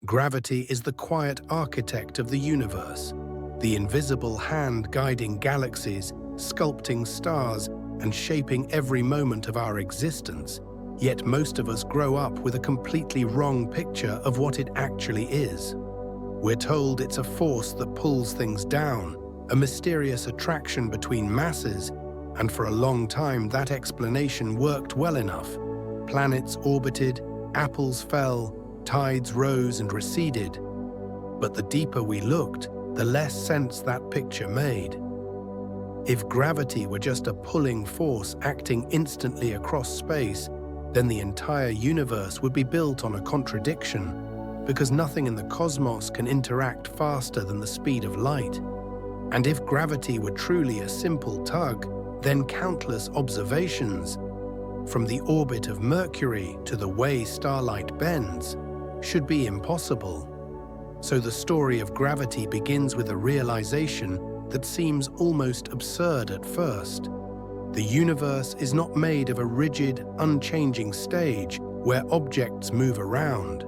Gravity is the quiet architect of the universe, the invisible hand guiding galaxies, sculpting stars, and shaping every moment of our existence. Yet most of us grow up with a completely wrong picture of what it actually is. We're told it's a force that pulls things down, a mysterious attraction between masses, and for a long time that explanation worked well enough. Planets orbited, apples fell, tides rose and receded. But the deeper we looked, the less sense that picture made. If gravity were just a pulling force acting instantly across space, then the entire universe would be built on a contradiction, because nothing in the cosmos can interact faster than the speed of light. And if gravity were truly a simple tug, then countless observations, from the orbit of Mercury to the way starlight bends, should be impossible. So the story of gravity begins with a realization that seems almost absurd at first. The universe is not made of a rigid, unchanging stage where objects move around.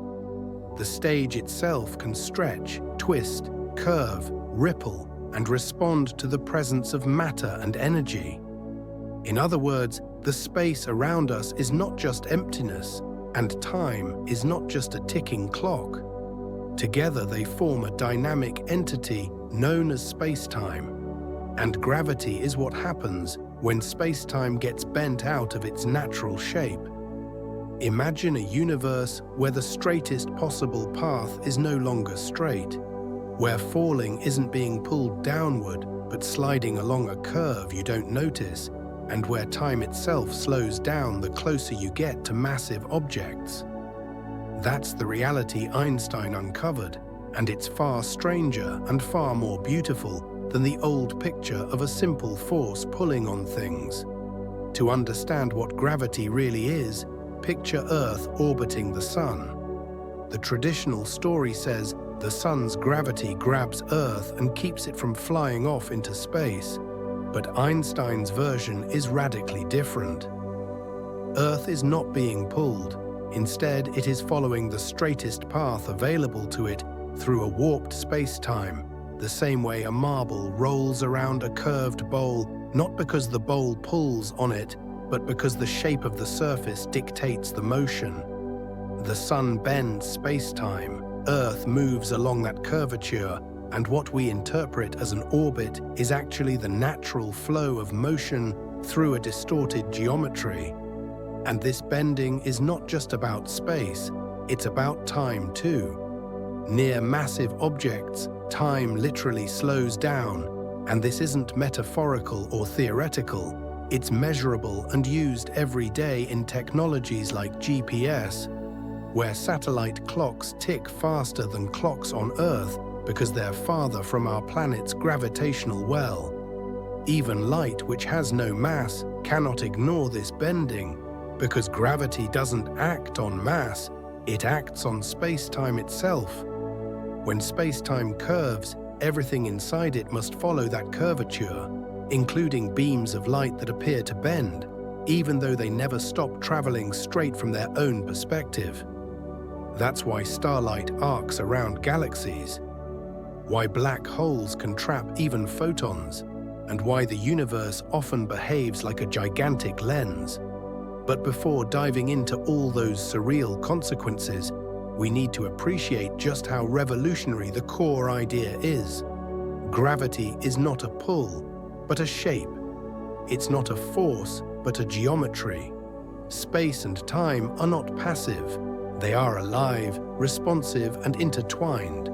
The stage itself can stretch, twist, curve, ripple, and respond to the presence of matter and energy. In other words, the space around us is not just emptiness, and time is not just a ticking clock. Together they form a dynamic entity known as spacetime. And gravity is what happens when spacetime gets bent out of its natural shape. Imagine a universe where the straightest possible path is no longer straight, where falling isn't being pulled downward but sliding along a curve you don't notice, and where time itself slows down the closer you get to massive objects. That's the reality Einstein uncovered, and it's far stranger and far more beautiful than the old picture of a simple force pulling on things. To understand what gravity really is, picture Earth orbiting the Sun. The traditional story says the Sun's gravity grabs Earth and keeps it from flying off into space, but Einstein's version is radically different. Earth is not being pulled. Instead, it is following the straightest path available to it through a warped space-time, the same way a marble rolls around a curved bowl, not because the bowl pulls on it, but because the shape of the surface dictates the motion. The Sun bends space-time, Earth moves along that curvature, and what we interpret as an orbit is actually the natural flow of motion through a distorted geometry. And this bending is not just about space, it's about time too. Near massive objects, time literally slows down, and this isn't metaphorical or theoretical. It's measurable and used every day in technologies like GPS, where satellite clocks tick faster than clocks on Earth because they're farther from our planet's gravitational well. Even light, which has no mass, cannot ignore this bending, because gravity doesn't act on mass, it acts on space-time itself. When space-time curves, everything inside it must follow that curvature, including beams of light that appear to bend, even though they never stop traveling straight from their own perspective. That's why starlight arcs around galaxies, why black holes can trap even photons, and why the universe often behaves like a gigantic lens. But before diving into all those surreal consequences, we need to appreciate just how revolutionary the core idea is. Gravity is not a pull, but a shape. It's not a force, but a geometry. Space and time are not passive. They are alive, responsive, and intertwined.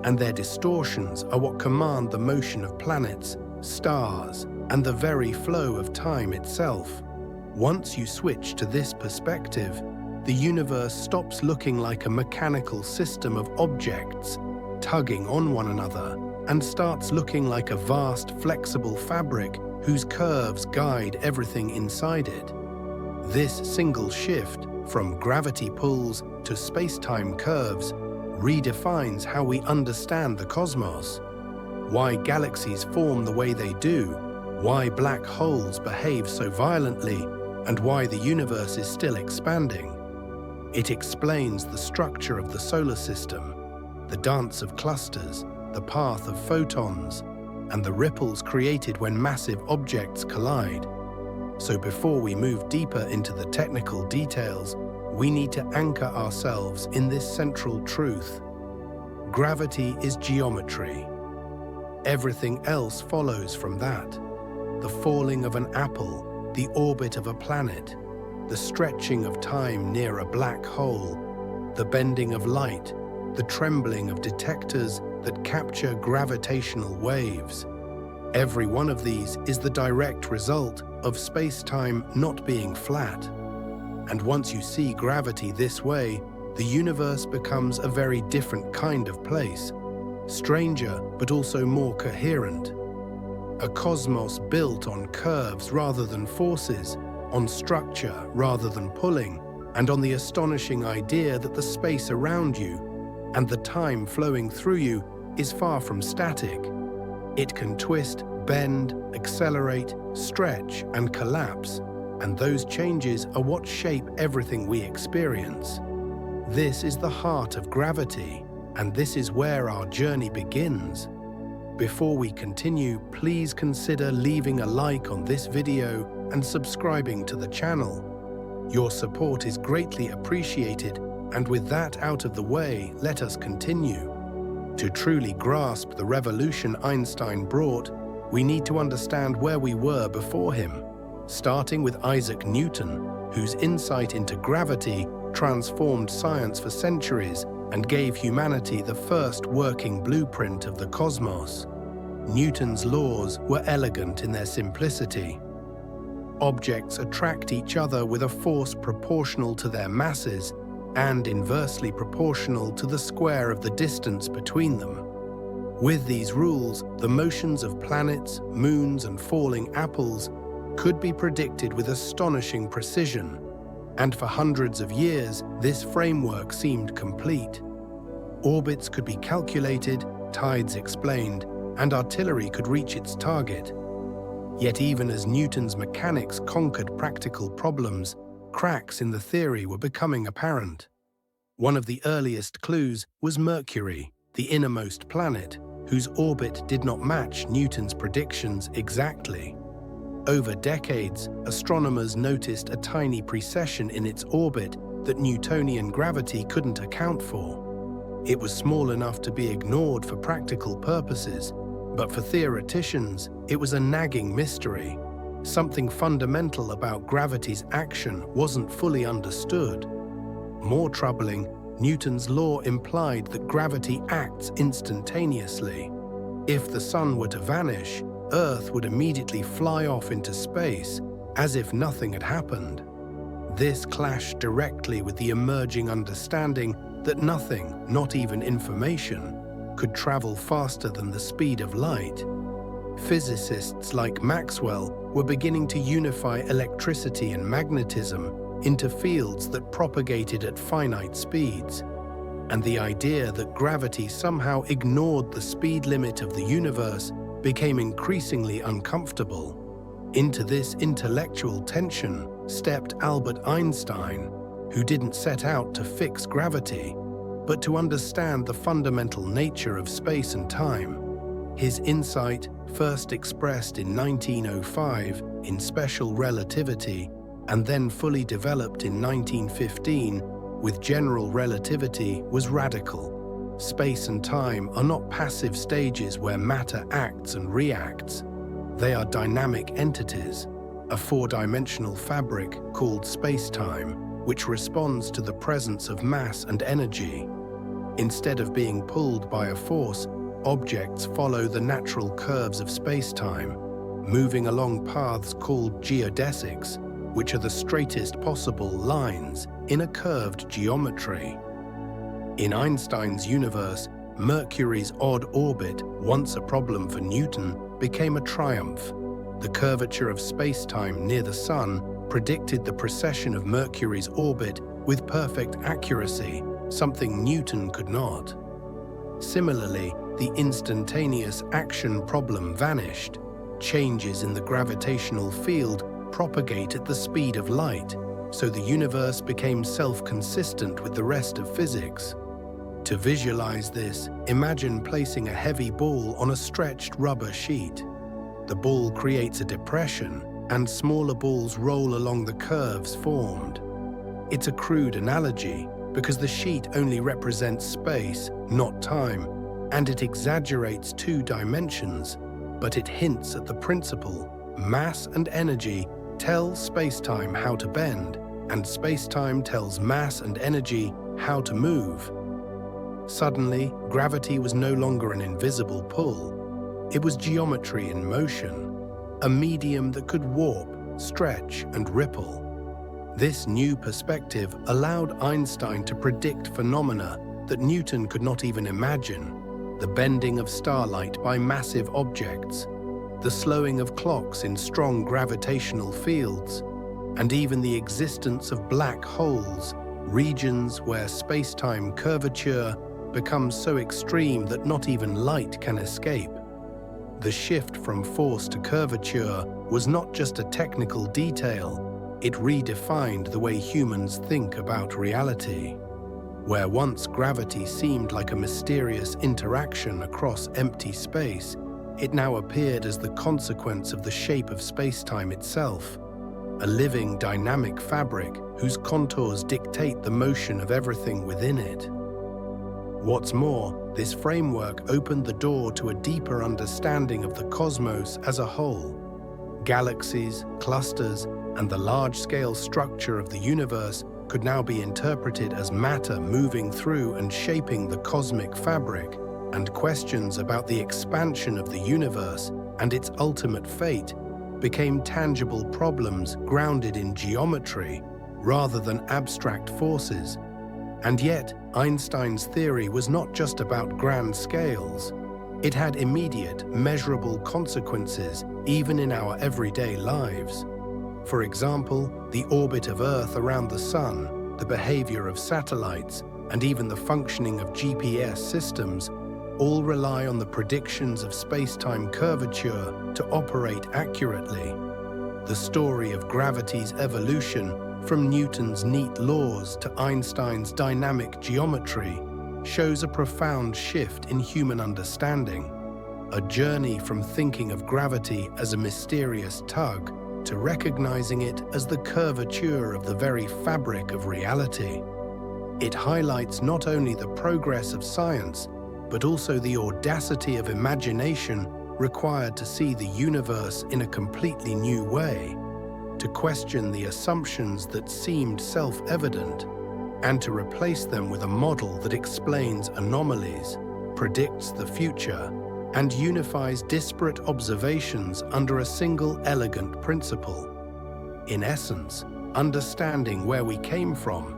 And their distortions are what command the motion of planets, stars, and the very flow of time itself. Once you switch to this perspective, the universe stops looking like a mechanical system of objects tugging on one another and starts looking like a vast, flexible fabric whose curves guide everything inside it. This single shift, from gravity pulls to space-time curves, redefines how we understand the cosmos, why galaxies form the way they do, why black holes behave so violently, and why the universe is still expanding. It explains the structure of the solar system, the dance of clusters, the path of photons, and the ripples created when massive objects collide. So before we move deeper into the technical details, we need to anchor ourselves in this central truth. Gravity is geometry. Everything else follows from that. The falling of an apple, the orbit of a planet, the stretching of time near a black hole, the bending of light, the trembling of detectors that capture gravitational waves. Every one of these is the direct result of space-time not being flat. And once you see gravity this way, the universe becomes a very different kind of place. Stranger, but also more coherent. A cosmos built on curves rather than forces, on structure rather than pulling, and on the astonishing idea that the space around you and the time flowing through you is far from static. It can twist, bend, accelerate, stretch, and collapse, and those changes are what shape everything we experience. This is the heart of gravity, and this is where our journey begins. Before we continue, please consider leaving a like on this video and subscribing to the channel. Your support is greatly appreciated, and with that out of the way, let us continue. To truly grasp the revolution Einstein brought, we need to understand where we were before him, starting with Isaac Newton, whose insight into gravity transformed science for centuries and gave humanity the first working blueprint of the cosmos. Newton's laws were elegant in their simplicity. Objects attract each other with a force proportional to their masses and inversely proportional to the square of the distance between them. With these rules, the motions of planets, moons, and falling apples could be predicted with astonishing precision, and for hundreds of years, this framework seemed complete. Orbits could be calculated, tides explained, and artillery could reach its target. Yet even as Newton's mechanics conquered practical problems, cracks in the theory were becoming apparent. One of the earliest clues was Mercury, the innermost planet, whose orbit did not match Newton's predictions exactly. Over decades, astronomers noticed a tiny precession in its orbit that Newtonian gravity couldn't account for. It was small enough to be ignored for practical purposes, but for theoreticians, it was a nagging mystery. Something fundamental about gravity's action wasn't fully understood. More troubling, Newton's law implied that gravity acts instantaneously. If the sun were to vanish, Earth would immediately fly off into space, as if nothing had happened. This clashed directly with the emerging understanding that nothing, not even information, could travel faster than the speed of light. Physicists like Maxwell were beginning to unify electricity and magnetism into fields that propagated at finite speeds, and the idea that gravity somehow ignored the speed limit of the universe became increasingly uncomfortable. Into this intellectual tension stepped Albert Einstein, who didn't set out to fix gravity, but to understand the fundamental nature of space and time. His insight, first expressed in 1905 in special relativity, and then fully developed in 1915 with general relativity, was radical. Space and time are not passive stages where matter acts and reacts. They are dynamic entities, a four-dimensional fabric called spacetime, which responds to the presence of mass and energy. Instead of being pulled by a force, objects follow the natural curves of spacetime, moving along paths called geodesics, which are the straightest possible lines in a curved geometry. In Einstein's universe, Mercury's odd orbit, once a problem for Newton, became a triumph. The curvature of spacetime near the Sun predicted the precession of Mercury's orbit with perfect accuracy, something Newton could not. Similarly, the instantaneous action problem vanished. Changes in the gravitational field propagate at the speed of light, so the universe became self-consistent with the rest of physics. To visualize this, imagine placing a heavy ball on a stretched rubber sheet. The ball creates a depression, and smaller balls roll along the curves formed. It's a crude analogy because the sheet only represents space, not time, and it exaggerates two dimensions, but it hints at the principle: mass and energy tell space-time how to bend, and space-time tells mass and energy how to move. Suddenly, gravity was no longer an invisible pull. It was geometry in motion, a medium that could warp, stretch, and ripple. This new perspective allowed Einstein to predict phenomena that Newton could not even imagine: the bending of starlight by massive objects, the slowing of clocks in strong gravitational fields, and even the existence of black holes, regions where space-time curvature becomes so extreme that not even light can escape. The shift from force to curvature was not just a technical detail, it redefined the way humans think about reality. Where once gravity seemed like a mysterious interaction across empty space, it now appeared as the consequence of the shape of space-time itself, a living, dynamic fabric whose contours dictate the motion of everything within it. What's more, this framework opened the door to a deeper understanding of the cosmos as a whole. Galaxies, clusters, and the large-scale structure of the universe could now be interpreted as matter moving through and shaping the cosmic fabric, and questions about the expansion of the universe and its ultimate fate became tangible problems grounded in geometry rather than abstract forces. And yet, Einstein's theory was not just about grand scales. It had immediate, measurable consequences even in our everyday lives. For example, the orbit of Earth around the Sun, the behavior of satellites, and even the functioning of GPS systems all rely on the predictions of space-time curvature to operate accurately. The story of gravity's evolution, from Newton's neat laws to Einstein's dynamic geometry, shows a profound shift in human understanding, a journey from thinking of gravity as a mysterious tug to recognizing it as the curvature of the very fabric of reality. It highlights not only the progress of science, but also the audacity of imagination required to see the universe in a completely new way, to question the assumptions that seemed self-evident, and to replace them with a model that explains anomalies, predicts the future, and unifies disparate observations under a single elegant principle. In essence, understanding where we came from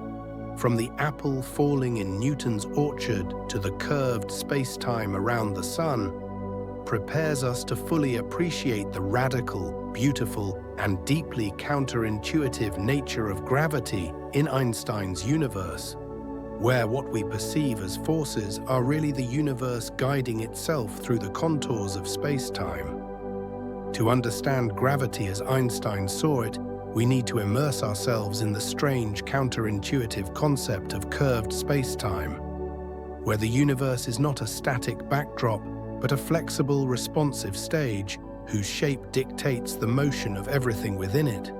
the apple falling in Newton's orchard to the curved space-time around the Sun, prepares us to fully appreciate the radical, beautiful, and deeply counterintuitive nature of gravity in Einstein's universe, where what we perceive as forces are really the universe guiding itself through the contours of space-time. To understand gravity as Einstein saw it, we need to immerse ourselves in the strange, counterintuitive concept of curved space-time, where the universe is not a static backdrop, but a flexible, responsive stage whose shape dictates the motion of everything within it,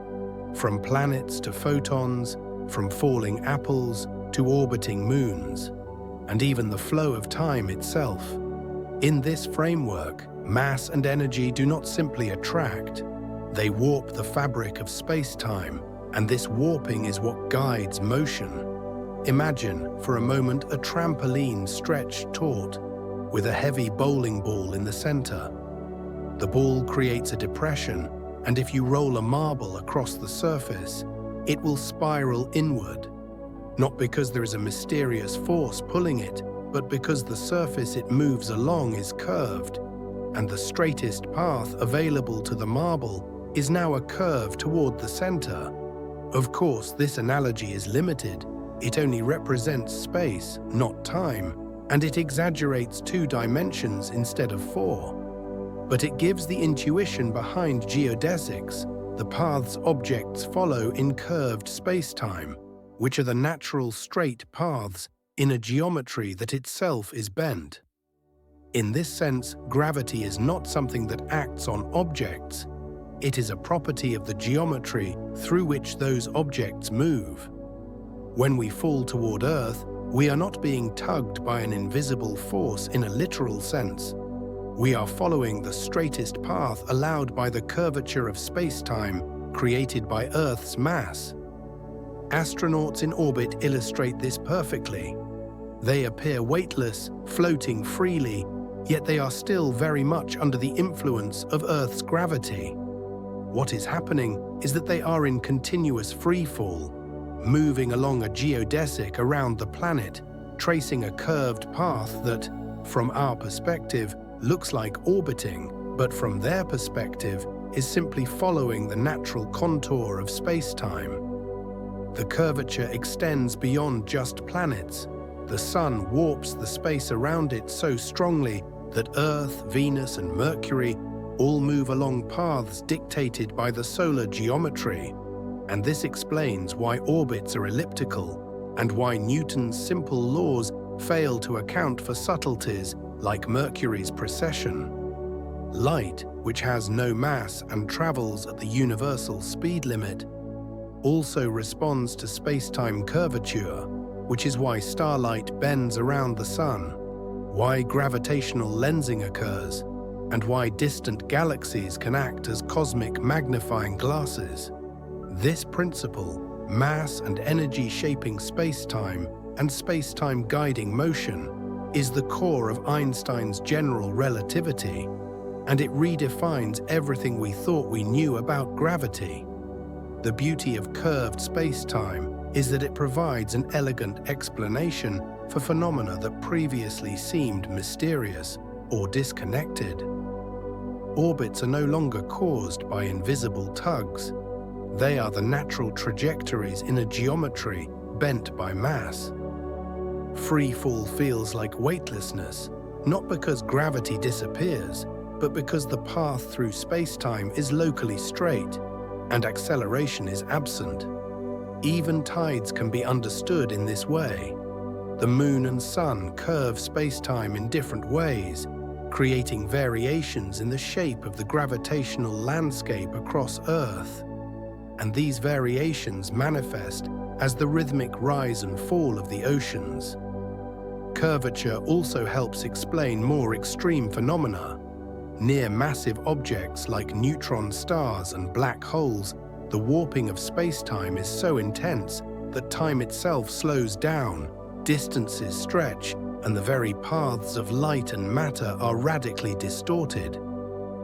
from planets to photons, from falling apples to orbiting moons, and even the flow of time itself. In this framework, mass and energy do not simply attract, they warp the fabric of space-time, and this warping is what guides motion. Imagine, for a moment, a trampoline stretched taut, with a heavy bowling ball in the center. The ball creates a depression, and if you roll a marble across the surface, it will spiral inward, not because there is a mysterious force pulling it, but because the surface it moves along is curved, and the straightest path available to the marble is now a curve toward the center. Of course, this analogy is limited. It only represents space, not time, and it exaggerates 2 dimensions instead of 4. But it gives the intuition behind geodesics, the paths objects follow in curved space-time, which are the natural straight paths in a geometry that itself is bent. In this sense, gravity is not something that acts on objects. It is a property of the geometry through which those objects move. When we fall toward Earth, we are not being tugged by an invisible force in a literal sense. We are following the straightest path allowed by the curvature of space-time created by Earth's mass. Astronauts in orbit illustrate this perfectly. They appear weightless, floating freely, yet they are still very much under the influence of Earth's gravity. What is happening is that they are in continuous free fall, moving along a geodesic around the planet, tracing a curved path that, from our perspective, looks like orbiting, but from their perspective, is simply following the natural contour of space-time. The curvature extends beyond just planets. The Sun warps the space around it so strongly that Earth, Venus, and Mercury all move along paths dictated by the solar geometry. And this explains why orbits are elliptical and why Newton's simple laws fail to account for subtleties like Mercury's precession. Light, which has no mass and travels at the universal speed limit, also responds to space-time curvature, which is why starlight bends around the Sun, why gravitational lensing occurs, and why distant galaxies can act as cosmic magnifying glasses. This principle, mass and energy shaping space-time and space-time guiding motion, is the core of Einstein's general relativity, and it redefines everything we thought we knew about gravity. The beauty of curved space-time is that it provides an elegant explanation for phenomena that previously seemed mysterious or disconnected. Orbits are no longer caused by invisible tugs. They are the natural trajectories in a geometry bent by mass. Free fall feels like weightlessness, not because gravity disappears, but because the path through space-time is locally straight and acceleration is absent. Even tides can be understood in this way. The Moon and Sun curve space-time in different ways, creating variations in the shape of the gravitational landscape across Earth. And these variations manifest as the rhythmic rise and fall of the oceans. Curvature also helps explain more extreme phenomena. Near massive objects like neutron stars and black holes, the warping of space-time is so intense that time itself slows down, distances stretch, and the very paths of light and matter are radically distorted.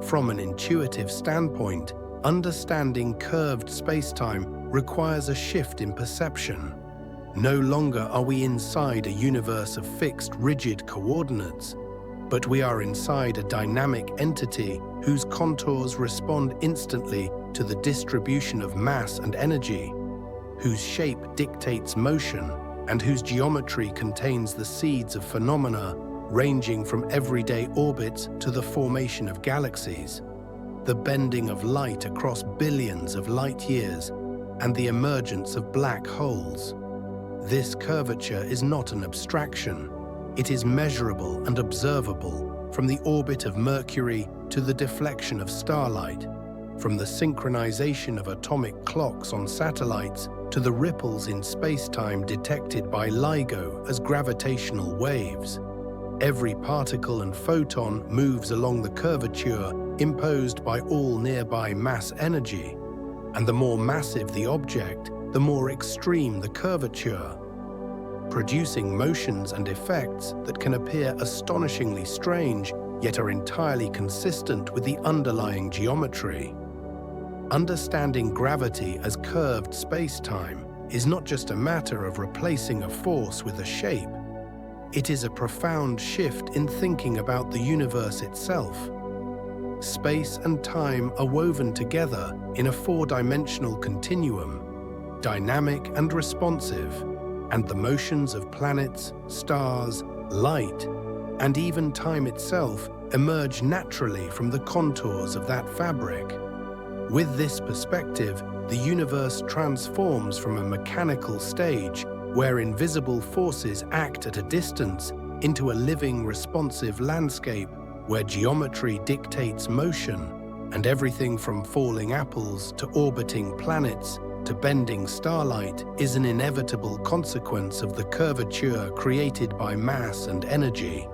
From an intuitive standpoint, understanding curved space-time requires a shift in perception. No longer are we inside a universe of fixed, rigid coordinates, but we are inside a dynamic entity whose contours respond instantly to the distribution of mass and energy, whose shape dictates motion, and whose geometry contains the seeds of phenomena ranging from everyday orbits to the formation of galaxies, the bending of light across billions of light years, and the emergence of black holes. This curvature is not an abstraction. It is measurable and observable, from the orbit of Mercury to the deflection of starlight, from the synchronization of atomic clocks on satellites to the ripples in space-time detected by LIGO as gravitational waves. Every particle and photon moves along the curvature imposed by all nearby mass energy, and the more massive the object, the more extreme the curvature, producing motions and effects that can appear astonishingly strange, yet are entirely consistent with the underlying geometry. Understanding gravity as curved space-time is not just a matter of replacing a force with a shape. It is a profound shift in thinking about the universe itself. Space and time are woven together in a four-dimensional continuum, dynamic and responsive, and the motions of planets, stars, light, and even time itself emerge naturally from the contours of that fabric. With this perspective, the universe transforms from a mechanical stage where invisible forces act at a distance, into a living, responsive landscape where geometry dictates motion, and everything from falling apples to orbiting planets to bending starlight is an inevitable consequence of the curvature created by mass and energy.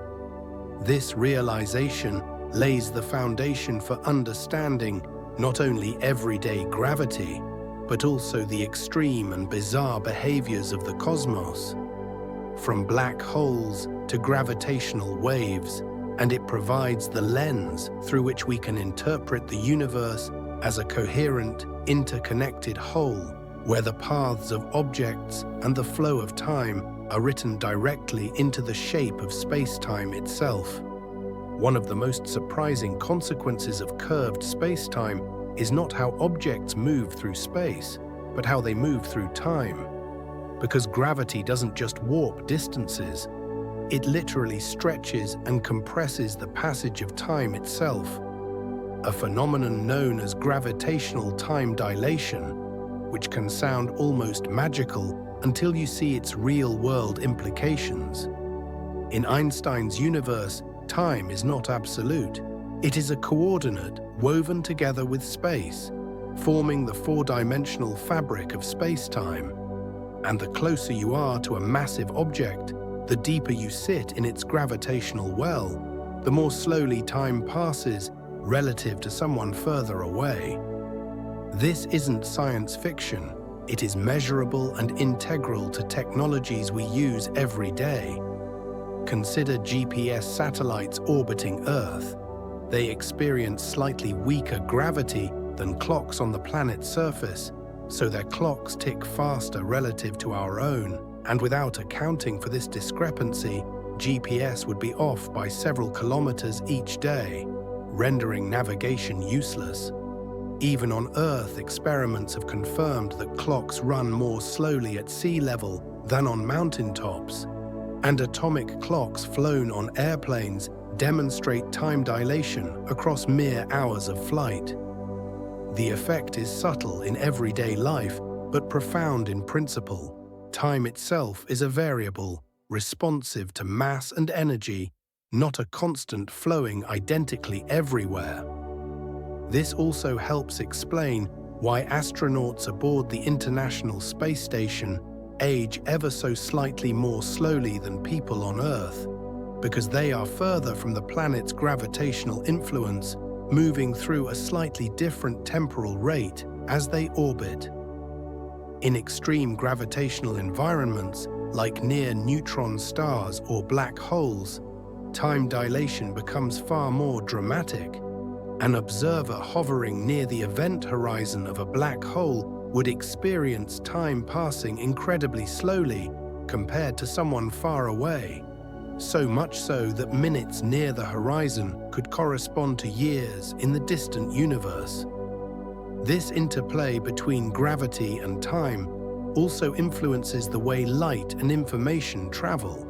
This realization lays the foundation for understanding not only everyday gravity, but also the extreme and bizarre behaviors of the cosmos, from black holes to gravitational waves, and it provides the lens through which we can interpret the universe as a coherent, interconnected whole, where the paths of objects and the flow of time are written directly into the shape of space-time itself. One of the most surprising consequences of curved space-time is not how objects move through space, but how they move through time. Because gravity doesn't just warp distances, it literally stretches and compresses the passage of time itself, a phenomenon known as gravitational time dilation, which can sound almost magical until you see its real-world implications. In Einstein's universe, time is not absolute. It is a coordinate woven together with space, forming the four-dimensional fabric of space-time. And the closer you are to a massive object, the deeper you sit in its gravitational well, the more slowly time passes relative to someone further away. This isn't science fiction. It is measurable and integral to technologies we use every day. Consider GPS satellites orbiting Earth. They experience slightly weaker gravity than clocks on the planet's surface, so their clocks tick faster relative to our own, and without accounting for this discrepancy, GPS would be off by several kilometers each day, rendering navigation useless. Even on Earth, experiments have confirmed that clocks run more slowly at sea level than on mountaintops, and atomic clocks flown on airplanes demonstrate time dilation across mere hours of flight. The effect is subtle in everyday life, but profound in principle. Time itself is a variable, responsive to mass and energy, not a constant flowing identically everywhere. This also helps explain why astronauts aboard the International Space Station age ever so slightly more slowly than people on Earth, because they are further from the planet's gravitational influence, moving through a slightly different temporal rate as they orbit. In extreme gravitational environments, like near neutron stars or black holes, time dilation becomes far more dramatic. An observer hovering near the event horizon of a black hole would experience time passing incredibly slowly compared to someone far away, so much so that minutes near the horizon could correspond to years in the distant universe. This interplay between gravity and time also influences the way light and information travel.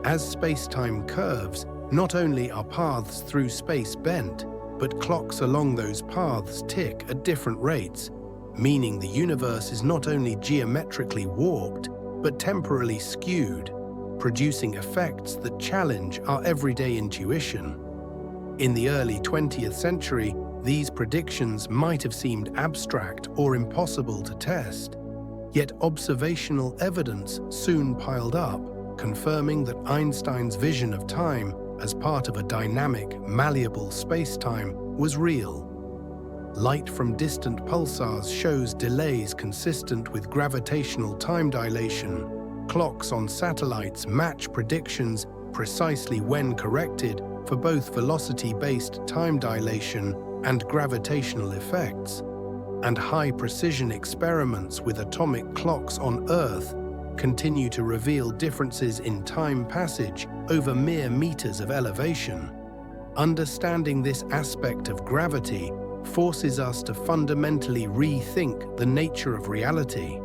As space-time curves, not only are paths through space bent, but clocks along those paths tick at different rates, meaning the universe is not only geometrically warped, but temporally skewed, producing effects that challenge our everyday intuition. In the early 20th century, these predictions might have seemed abstract or impossible to test, yet observational evidence soon piled up, confirming that Einstein's vision of time as part of a dynamic, malleable space-time was real. Light from distant pulsars shows delays consistent with gravitational time dilation. Clocks on satellites match predictions precisely when corrected for both velocity-based time dilation and gravitational effects. And high-precision experiments with atomic clocks on Earth continue to reveal differences in time passage over mere meters of elevation. Understanding this aspect of gravity forces us to fundamentally rethink the nature of reality.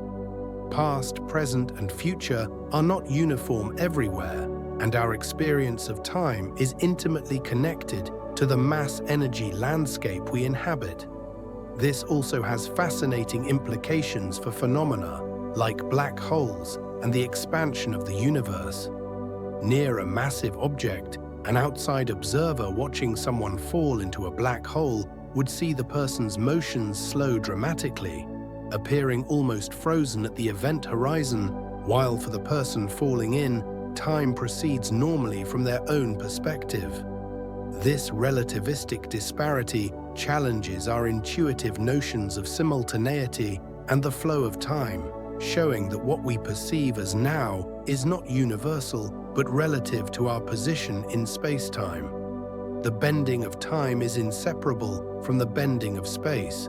Past, present, and future are not uniform everywhere, and our experience of time is intimately connected to the mass-energy landscape we inhabit. This also has fascinating implications for phenomena like black holes and the expansion of the universe. Near a massive object, an outside observer watching someone fall into a black hole would see the person's motions slow dramatically, appearing almost frozen at the event horizon, while for the person falling in, time proceeds normally from their own perspective. This relativistic disparity challenges our intuitive notions of simultaneity and the flow of time, showing that what we perceive as now is not universal but relative to our position in space-time. The bending of time is inseparable from the bending of space.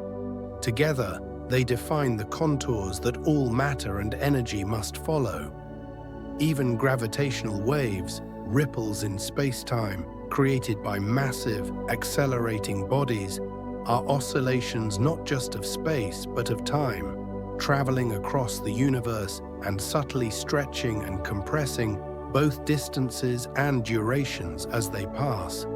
Together, they define the contours that all matter and energy must follow. Even gravitational waves, ripples in space-time, created by massive, accelerating bodies, are oscillations not just of space but of time, traveling across the universe and subtly stretching and compressing both distances and durations as they pass.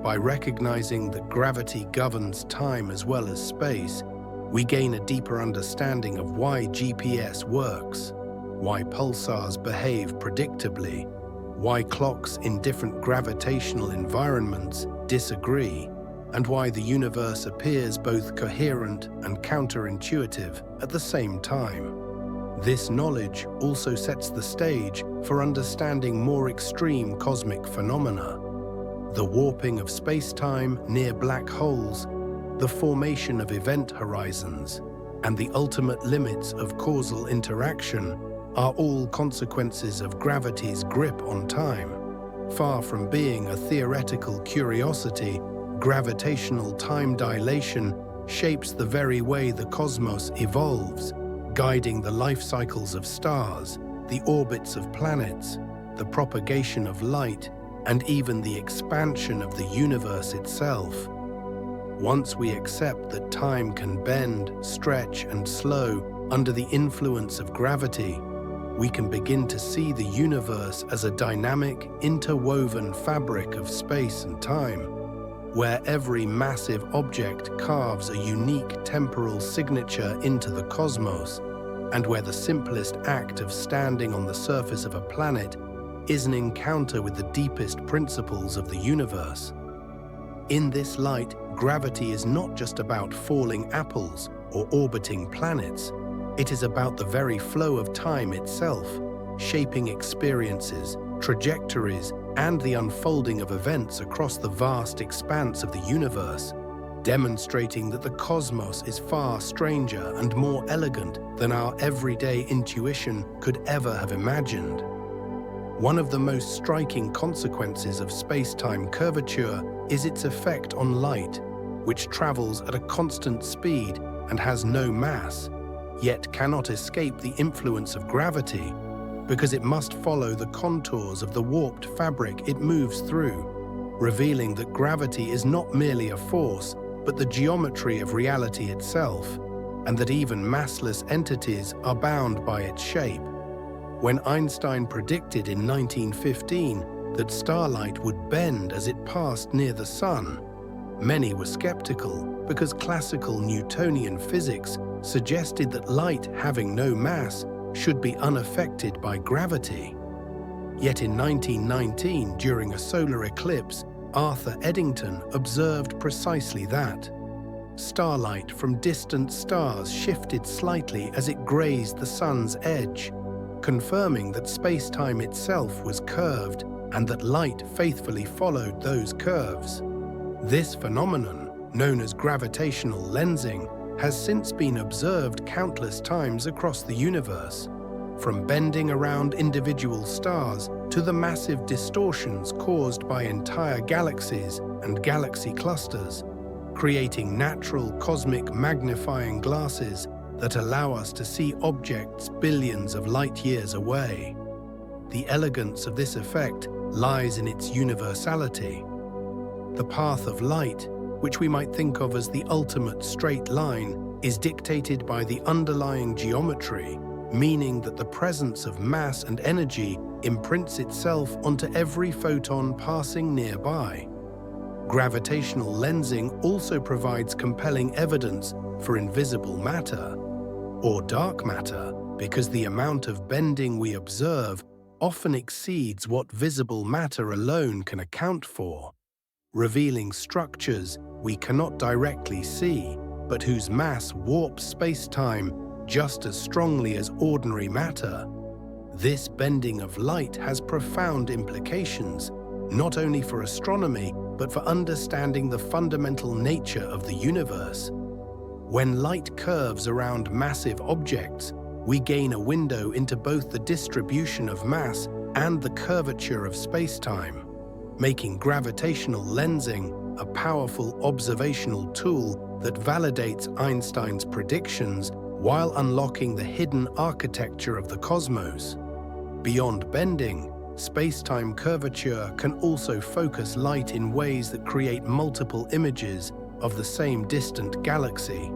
By recognizing that gravity governs time as well as space, we gain a deeper understanding of why GPS works, why pulsars behave predictably, why clocks in different gravitational environments disagree, and why the universe appears both coherent and counterintuitive at the same time. This knowledge also sets the stage for understanding more extreme cosmic phenomena: the warping of space-time near black holes, the formation of event horizons, and the ultimate limits of causal interaction are all consequences of gravity's grip on time. Far from being a theoretical curiosity, gravitational time dilation shapes the very way the cosmos evolves, guiding the life cycles of stars, the orbits of planets, the propagation of light, and even the expansion of the universe itself. Once we accept that time can bend, stretch, and slow under the influence of gravity, we can begin to see the universe as a dynamic, interwoven fabric of space and time, where every massive object carves a unique temporal signature into the cosmos, and where the simplest act of standing on the surface of a planet is an encounter with the deepest principles of the universe. In this light, gravity is not just about falling apples or orbiting planets. It is about the very flow of time itself, shaping experiences, trajectories, and the unfolding of events across the vast expanse of the universe, demonstrating that the cosmos is far stranger and more elegant than our everyday intuition could ever have imagined. One of the most striking consequences of space-time curvature is its effect on light, which travels at a constant speed and has no mass, yet cannot escape the influence of gravity, because it must follow the contours of the warped fabric it moves through, revealing that gravity is not merely a force, but the geometry of reality itself, and that even massless entities are bound by its shape. When Einstein predicted in 1915 that starlight would bend as it passed near the sun, many were skeptical because classical Newtonian physics suggested that light, having no mass, should be unaffected by gravity. Yet in 1919, during a solar eclipse, Arthur Eddington observed precisely that. Starlight from distant stars shifted slightly as it grazed the sun's edge, confirming that space-time itself was curved and that light faithfully followed those curves. This phenomenon, known as gravitational lensing, has since been observed countless times across the universe, from bending around individual stars to the massive distortions caused by entire galaxies and galaxy clusters, creating natural cosmic magnifying glasses that allow us to see objects billions of light-years away. The elegance of this effect lies in its universality. The path of light, which we might think of as the ultimate straight line, is dictated by the underlying geometry, meaning that the presence of mass and energy imprints itself onto every photon passing nearby. Gravitational lensing also provides compelling evidence for invisible matter, or dark matter, because the amount of bending we observe often exceeds what visible matter alone can account for, revealing structures we cannot directly see, but whose mass warps space-time just as strongly as ordinary matter. This bending of light has profound implications, not only for astronomy, but for understanding the fundamental nature of the universe. When light curves around massive objects, we gain a window into both the distribution of mass and the curvature of space-time, making gravitational lensing a powerful observational tool that validates Einstein's predictions while unlocking the hidden architecture of the cosmos. Beyond bending, space-time curvature can also focus light in ways that create multiple images of the same distant galaxy,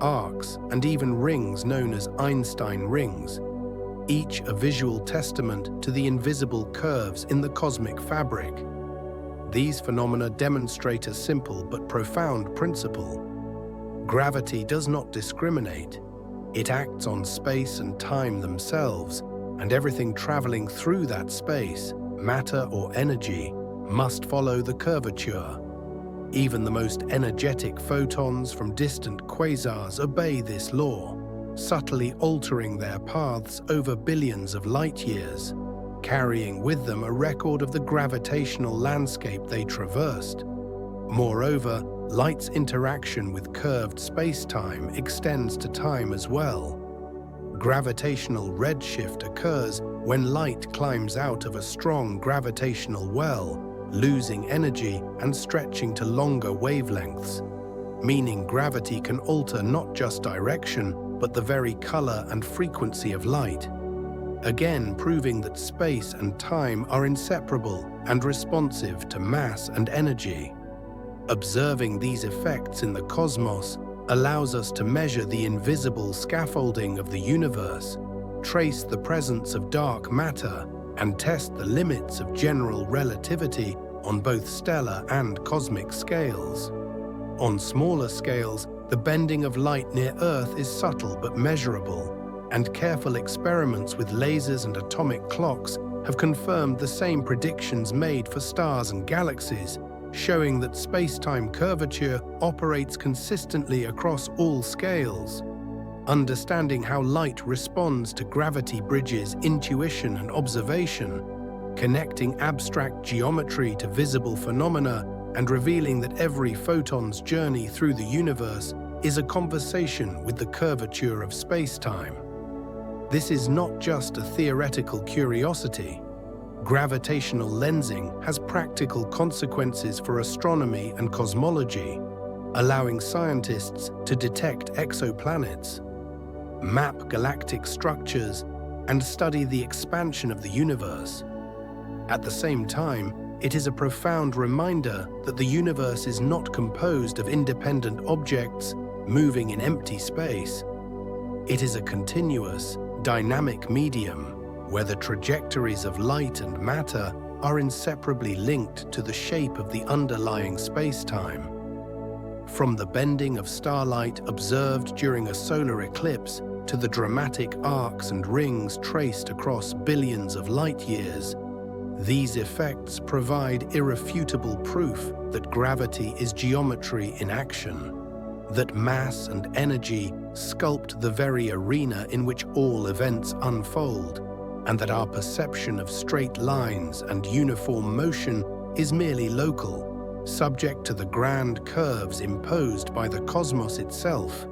arcs, and even rings known as Einstein rings, each a visual testament to the invisible curves in the cosmic fabric. These phenomena demonstrate a simple but profound principle. Gravity does not discriminate. It acts on space and time themselves, and everything traveling through that space, matter or energy, must follow the curvature. Even the most energetic photons from distant quasars obey this law, subtly altering their paths over billions of light-years, carrying with them a record of the gravitational landscape they traversed. Moreover, light's interaction with curved space-time extends to time as well. Gravitational redshift occurs when light climbs out of a strong gravitational well, losing energy and stretching to longer wavelengths, meaning gravity can alter not just direction, but the very color and frequency of light, again proving that space and time are inseparable and responsive to mass and energy. Observing these effects in the cosmos allows us to measure the invisible scaffolding of the universe, trace the presence of dark matter, and test the limits of general relativity on both stellar and cosmic scales. On smaller scales, the bending of light near Earth is subtle but measurable, and careful experiments with lasers and atomic clocks have confirmed the same predictions made for stars and galaxies, showing that space-time curvature operates consistently across all scales. Understanding how light responds to gravity bridges intuition and observation, connecting abstract geometry to visible phenomena and revealing that every photon's journey through the universe is a conversation with the curvature of space-time. This is not just a theoretical curiosity. Gravitational lensing has practical consequences for astronomy and cosmology, allowing scientists to detect exoplanets, map galactic structures, and study the expansion of the universe. At the same time, it is a profound reminder that the universe is not composed of independent objects moving in empty space. It is a continuous, dynamic medium where the trajectories of light and matter are inseparably linked to the shape of the underlying space-time. From the bending of starlight observed during a solar eclipse to the dramatic arcs and rings traced across billions of light-years, these effects provide irrefutable proof that gravity is geometry in action, that mass and energy sculpt the very arena in which all events unfold, and that our perception of straight lines and uniform motion is merely local, subject to the grand curves imposed by the cosmos itself.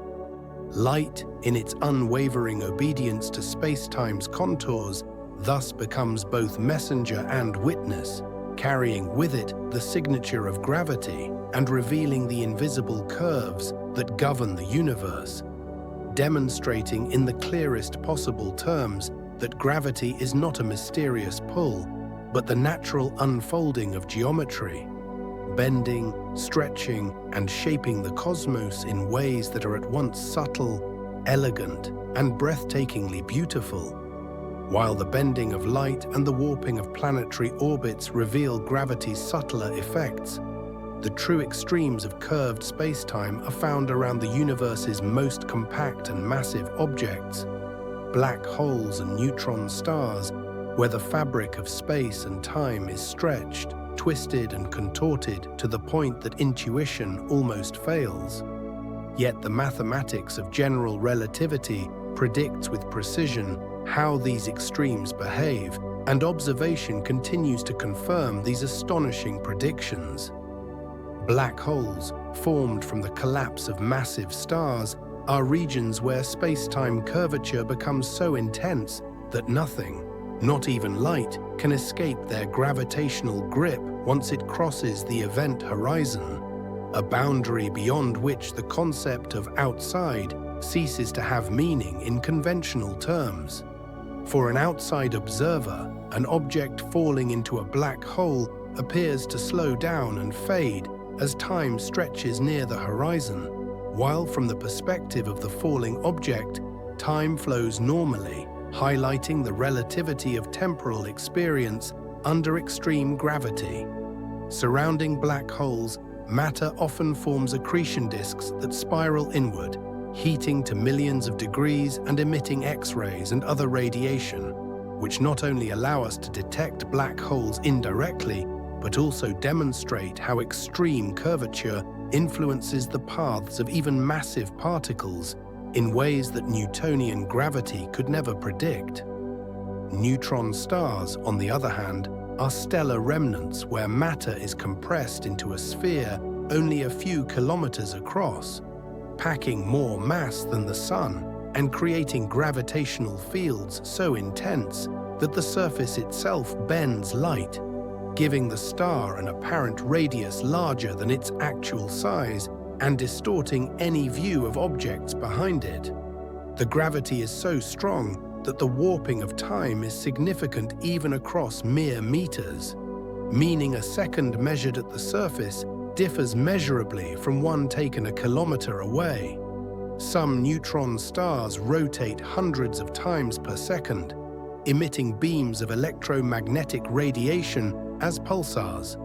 Light, in its unwavering obedience to space-time's contours, thus becomes both messenger and witness, carrying with it the signature of gravity and revealing the invisible curves that govern the universe, demonstrating in the clearest possible terms that gravity is not a mysterious pull, but the natural unfolding of geometry, bending, stretching, and shaping the cosmos in ways that are at once subtle, elegant, and breathtakingly beautiful. While the bending of light and the warping of planetary orbits reveal gravity's subtler effects, the true extremes of curved space-time are found around the universe's most compact and massive objects. black holes and neutron stars, where the fabric of space and time is stretched, twisted and contorted to the point that intuition almost fails. Yet the mathematics of general relativity predicts with precision how these extremes behave, and observation continues to confirm these astonishing predictions. Black holes, formed from the collapse of massive stars, are regions where space-time curvature becomes so intense that nothing, not even light, can escape their gravitational grip once it crosses the event horizon, a boundary beyond which the concept of outside ceases to have meaning in conventional terms. For an outside observer, an object falling into a black hole appears to slow down and fade as time stretches near the horizon, while from the perspective of the falling object, time flows normally, highlighting the relativity of temporal experience under extreme gravity. Surrounding black holes, matter often forms accretion disks that spiral inward, heating to millions of degrees and emitting X-rays and other radiation, which not only allow us to detect black holes indirectly, but also demonstrate how extreme curvature influences the paths of even massive particles in ways that Newtonian gravity could never predict. Neutron stars, on the other hand, are stellar remnants where matter is compressed into a sphere only a few kilometers across, packing more mass than the Sun and creating gravitational fields so intense that the surface itself bends light, giving the star an apparent radius larger than its actual size and distorting any view of objects behind it. The gravity is so strong that the warping of time is significant even across mere meters, meaning a second measured at the surface differs measurably from one taken a kilometer away. Some neutron stars rotate hundreds of times per second, emitting beams of electromagnetic radiation as pulsars,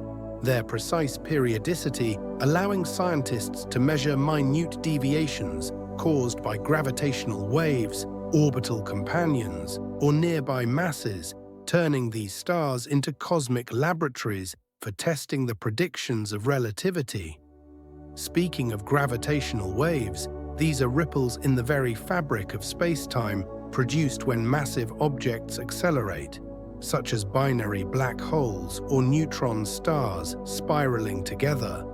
their precise periodicity allowing scientists to measure minute deviations caused by gravitational waves, orbital companions, or nearby masses, turning these stars into cosmic laboratories for testing the predictions of relativity. Speaking of gravitational waves, these are ripples in the very fabric of space-time produced when massive objects accelerate, such as binary black holes or neutron stars spiraling together.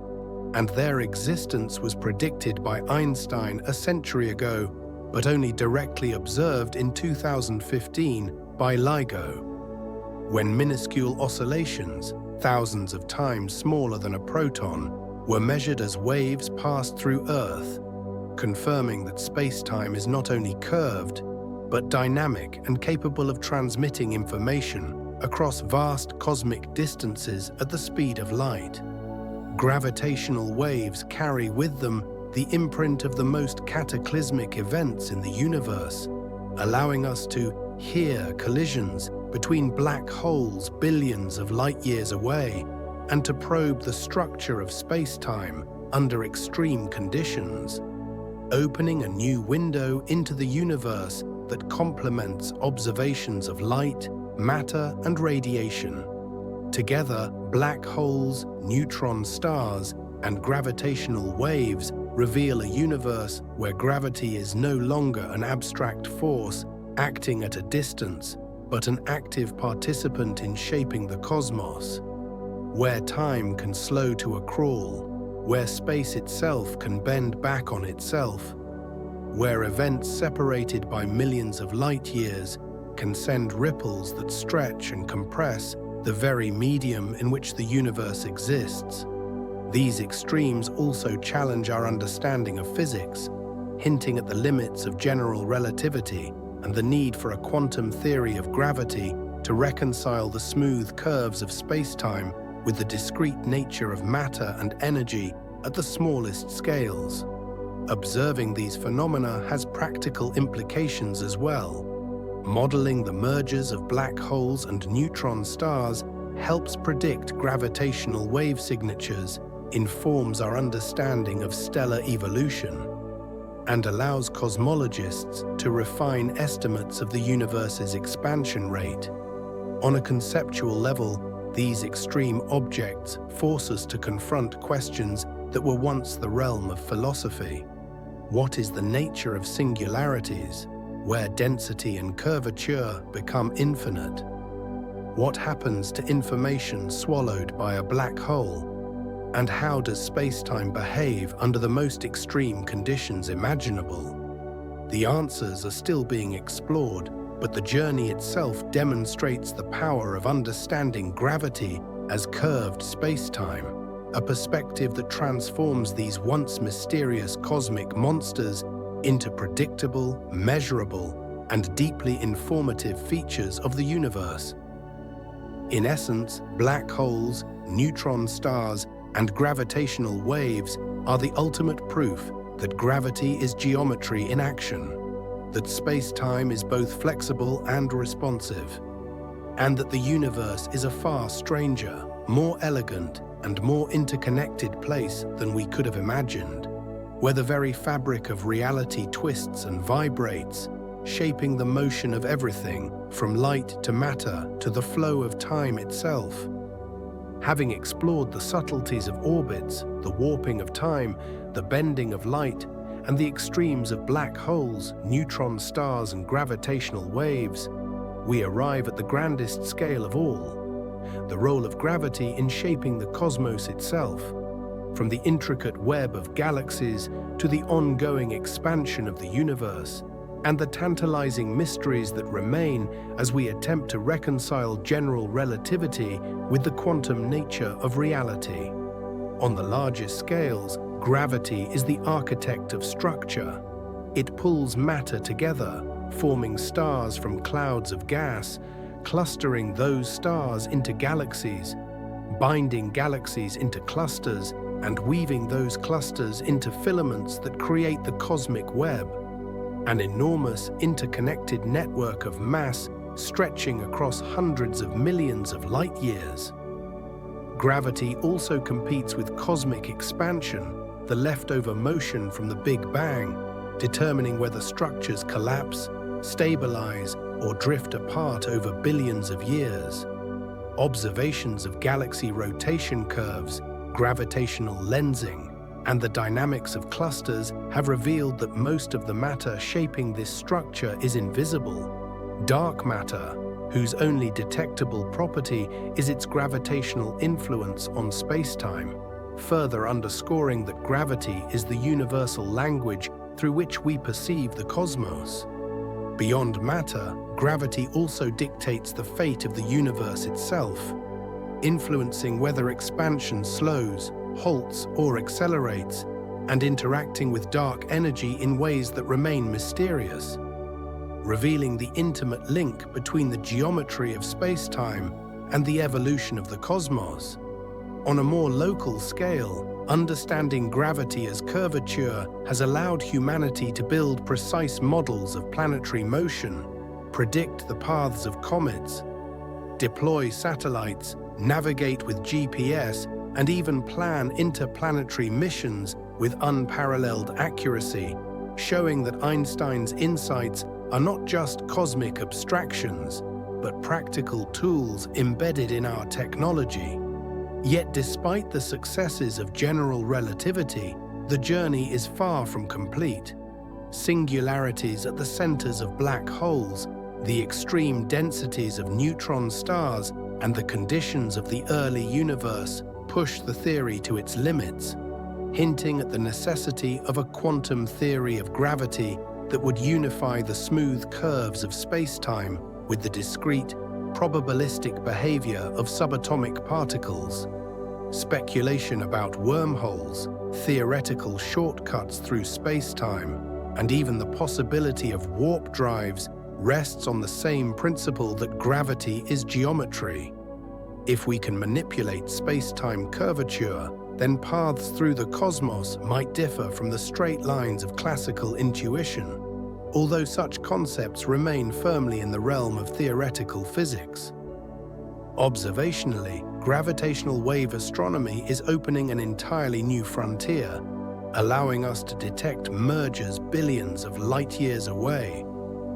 And their existence was predicted by Einstein a century ago, but only directly observed in 2015 by LIGO. When minuscule oscillations, thousands of times smaller than a proton, were measured as waves passed through Earth, confirming that space-time is not only curved, but dynamic and capable of transmitting information across vast cosmic distances at the speed of light. Gravitational waves carry with them the imprint of the most cataclysmic events in the universe, allowing us to hear collisions between black holes billions of light-years away and to probe the structure of space-time under extreme conditions, opening a new window into the universe that complements observations of light, matter, and radiation. Together, black holes, neutron stars, and gravitational waves reveal a universe where gravity is no longer an abstract force acting at a distance, but an active participant in shaping the cosmos, where time can slow to a crawl, where space itself can bend back on itself, where events separated by millions of light-years can send ripples that stretch and compress the very medium in which the universe exists. These extremes also challenge our understanding of physics, hinting at the limits of general relativity and the need for a quantum theory of gravity to reconcile the smooth curves of space-time with the discrete nature of matter and energy at the smallest scales. Observing these phenomena has practical implications as well. Modeling the mergers of black holes and neutron stars helps predict gravitational wave signatures, informs our understanding of stellar evolution. and allows cosmologists to refine estimates of the universe's expansion rate. On a conceptual level, these extreme objects force us to confront questions that were once the realm of philosophy. What is the nature of singularities, where density and curvature become infinite? What happens to information swallowed by a black hole? And how does space-time behave under the most extreme conditions imaginable? The answers are still being explored, but the journey itself demonstrates the power of understanding gravity as curved space-time, a perspective that transforms these once mysterious cosmic monsters into predictable, measurable, and deeply informative features of the universe. In essence, black holes, neutron stars, and gravitational waves are the ultimate proof that gravity is geometry in action, that space-time is both flexible and responsive, and that the universe is a far stranger, more elegant, and more interconnected place than we could have imagined, where the very fabric of reality twists and vibrates, shaping the motion of everything, from light to matter to the flow of time itself. Having explored the subtleties of orbits, the warping of time, the bending of light, and the extremes of black holes, neutron stars, and gravitational waves, we arrive at the grandest scale of all, the role of gravity in shaping the cosmos itself, from the intricate web of galaxies to the ongoing expansion of the universe, and the tantalizing mysteries that remain as we attempt to reconcile general relativity with the quantum nature of reality. On the largest scales, gravity is the architect of structure. It pulls matter together, forming stars from clouds of gas, clustering those stars into galaxies, binding galaxies into clusters, and weaving those clusters into filaments that create the cosmic web, an enormous interconnected network of mass stretching across hundreds of millions of light years. Gravity also competes with cosmic expansion, the leftover motion from the Big Bang, determining whether structures collapse, stabilize, or drift apart over billions of years. Observations of galaxy rotation curves, gravitational lensing, and the dynamics of clusters have revealed that most of the matter shaping this structure is invisible. Dark matter, whose only detectable property is its gravitational influence on space-time, further underscoring that gravity is the universal language through which we perceive the cosmos. Beyond matter, gravity also dictates the fate of the universe itself, influencing whether expansion slows, halts, or accelerates, and interacting with dark energy in ways that remain mysterious, revealing the intimate link between the geometry of space-time and the evolution of the cosmos. On a more local scale, understanding gravity as curvature has allowed humanity to build precise models of planetary motion, predict the paths of comets, deploy satellites, navigate with GPS, and even plan interplanetary missions with unparalleled accuracy, showing that Einstein's insights are not just cosmic abstractions, but practical tools embedded in our technology. Yet despite the successes of general relativity, the journey is far from complete. Singularities at the centers of black holes, the extreme densities of neutron stars, and the conditions of the early universe push the theory to its limits, hinting at the necessity of a quantum theory of gravity that would unify the smooth curves of space-time with the discrete, probabilistic behavior of subatomic particles. Speculation about wormholes, theoretical shortcuts through space-time, and even the possibility of warp drives rests on the same principle that gravity is geometry. If we can manipulate space-time curvature, then paths through the cosmos might differ from the straight lines of classical intuition, although such concepts remain firmly in the realm of theoretical physics. Observationally, gravitational wave astronomy is opening an entirely new frontier, allowing us to detect mergers billions of light-years away,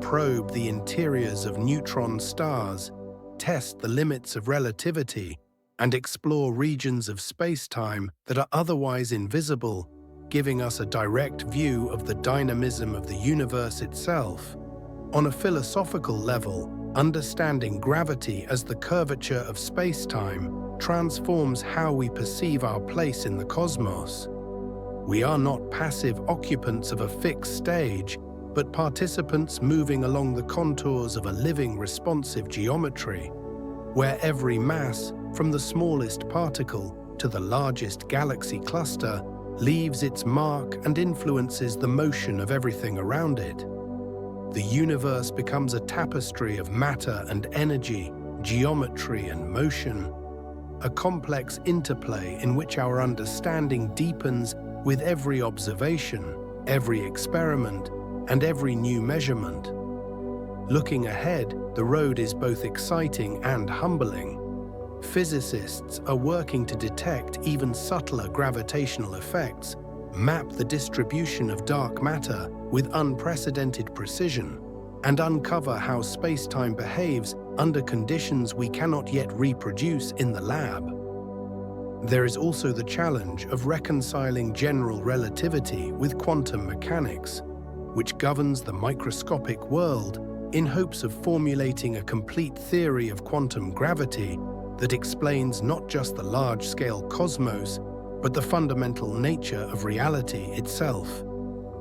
probe the interiors of neutron stars, test the limits of relativity, and explore regions of space-time that are otherwise invisible, giving us a direct view of the dynamism of the universe itself. On a philosophical level, understanding gravity as the curvature of space-time transforms how we perceive our place in the cosmos. We are not passive occupants of a fixed stage, but participants moving along the contours of a living, responsive geometry, where every mass, from the smallest particle to the largest galaxy cluster, leaves its mark and influences the motion of everything around it. The universe becomes a tapestry of matter and energy, geometry and motion, a complex interplay in which our understanding deepens with every observation, every experiment, and every new measurement. Looking ahead, the road is both exciting and humbling. Physicists are working to detect even subtler gravitational effects, map the distribution of dark matter with unprecedented precision, and uncover how space-time behaves under conditions we cannot yet reproduce in the lab. There is also the challenge of reconciling general relativity with quantum mechanics, which governs the microscopic world, in hopes of formulating a complete theory of quantum gravity that explains not just the large-scale cosmos, but the fundamental nature of reality itself.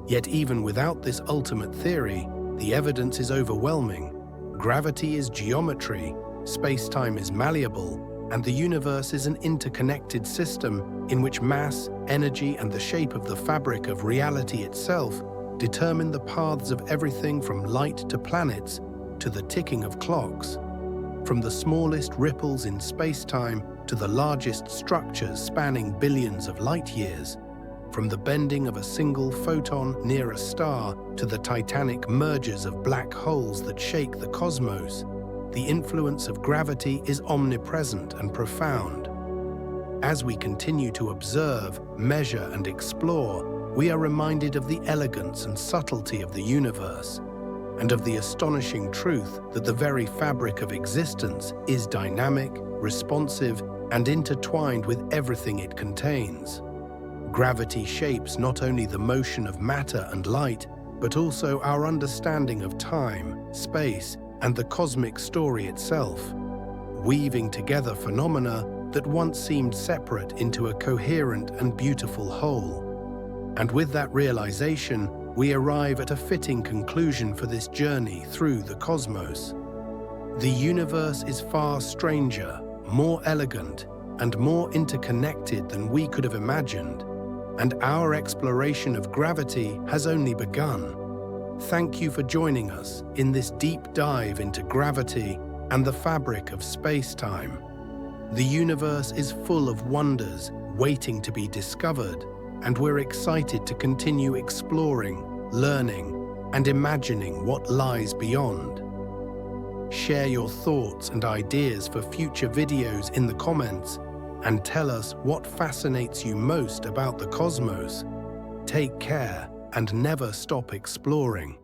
Yet even without this ultimate theory, the evidence is overwhelming. Gravity is geometry, space-time is malleable, and the universe is an interconnected system in which mass, energy, and the shape of the fabric of reality itself determine the paths of everything from light to planets to the ticking of clocks. From the smallest ripples in space-time to the largest structures spanning billions of light-years, from the bending of a single photon near a star to the titanic mergers of black holes that shake the cosmos, the influence of gravity is omnipresent and profound. As we continue to observe, measure, and explore, we are reminded of the elegance and subtlety of the universe, and of the astonishing truth that the very fabric of existence is dynamic, responsive, and intertwined with everything it contains. Gravity shapes not only the motion of matter and light, but also our understanding of time, space, and the cosmic story itself, weaving together phenomena that once seemed separate into a coherent and beautiful whole. And with that realization, we arrive at a fitting conclusion for this journey through the cosmos. The universe is far stranger, more elegant, and more interconnected than we could have imagined, and our exploration of gravity has only begun. Thank you for joining us in this deep dive into gravity and the fabric of space-time. The universe is full of wonders waiting to be discovered, and we're excited to continue exploring, learning, and imagining what lies beyond. Share your thoughts and ideas for future videos in the comments, and tell us what fascinates you most about the cosmos. Take care and never stop exploring.